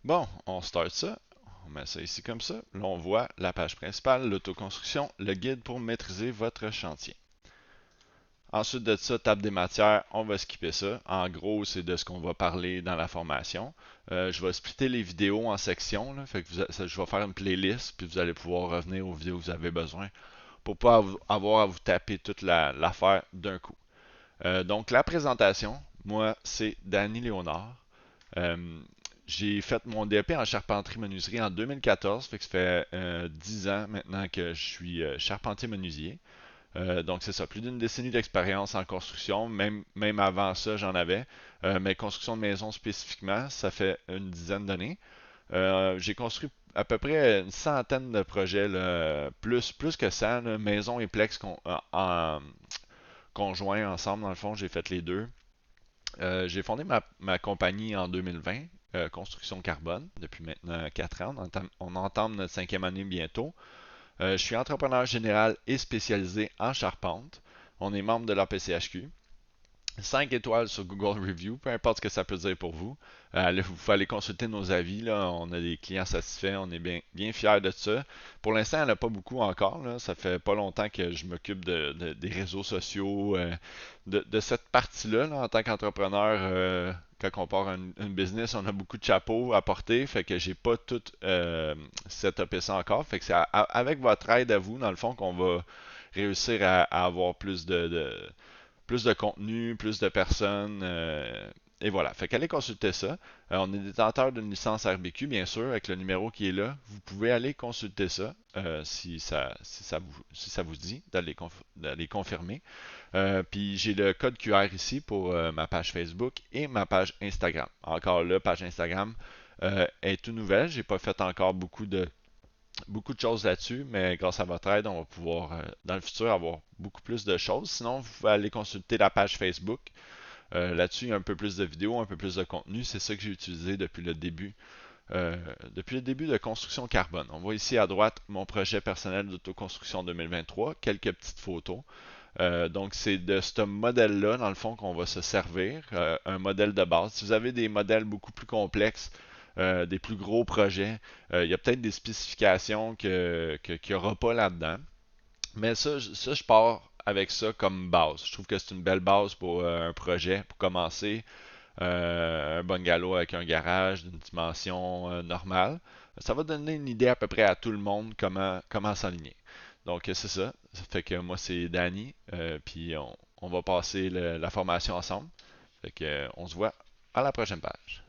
Bon, on start ça. On met ça ici comme ça. Là, on voit la page principale, l'autoconstruction, le guide pour maîtriser votre chantier. Ensuite de ça, table des matières, on va skipper ça. En gros, c'est de ce qu'on va parler dans la formation. Je vais splitter les vidéos en sections, là, fait que je vais faire une playlist, puis vous allez pouvoir revenir aux vidéos que vous avez besoin pour pas avoir à vous taper toute l'affaire d'un coup. Donc, la présentation, moi, c'est Danny Léonard. Euh, j'ai fait mon DEP en charpenterie-menuiserie en 2014, fait que ça fait 10 ans maintenant que je suis charpentier-menuisier. Donc c'est ça, plus d'une décennie d'expérience en construction, même avant ça j'en avais, mais construction de maison spécifiquement, ça fait une dizaine d'années. J'ai construit à peu près une centaine de projets, là, plus que ça, là, maison et plex en conjoint ensemble, dans le fond, j'ai fait les deux. J'ai fondé ma compagnie en 2020, Construction Carbone, depuis maintenant 4 ans. On entame notre cinquième année bientôt. Je suis entrepreneur général et spécialisé en charpente. On est membre de l'APCHQ. 5 étoiles sur Google Review, peu importe ce que ça peut dire pour vous. Vous pouvez aller consulter nos avis. Là. On a des clients satisfaits, on est bien fiers de ça. Pour l'instant, il n'y en a pas beaucoup encore. Là. Ça fait pas longtemps que je m'occupe des réseaux sociaux, de cette partie-là en tant qu'entrepreneur. Quand on part une business, on a beaucoup de chapeaux à porter, fait que j'ai pas tout setupé ça encore. Fait que c'est avec votre aide à vous, dans le fond, qu'on va réussir à avoir plus de contenu, plus de personnes. Et voilà. Fait qu'allez consulter ça. On est détenteur d'une licence RBQ, bien sûr, avec le numéro qui est là. Vous pouvez aller consulter ça si ça vous dit d'aller confirmer. Puis j'ai le code QR ici pour ma page Facebook et ma page Instagram. Encore là, page Instagram est tout nouvelle. J'ai pas fait encore beaucoup de choses là-dessus, mais grâce à votre aide, on va pouvoir dans le futur avoir beaucoup plus de choses. Sinon, vous pouvez aller consulter la page Facebook. Là-dessus, il y a un peu plus de vidéos, un peu plus de contenu. C'est ça que j'ai utilisé depuis le début de Construction Carbone. On voit ici à droite mon projet personnel d'autoconstruction 2023, quelques petites photos. Donc, c'est de ce modèle-là, dans le fond, qu'on va se servir, un modèle de base. Si vous avez des modèles beaucoup plus complexes, des plus gros projets, il y a peut-être des spécifications qu'il n'y aura pas là-dedans. Mais ça, je pars avec ça comme base. Je trouve que c'est une belle base pour un projet, pour commencer. Un bungalow avec un garage d'une dimension normale. Ça va donner une idée à peu près à tout le monde comment s'aligner. Donc c'est ça. Ça fait que moi c'est Danny. Puis on va passer la formation ensemble. Fait que on se voit à la prochaine page.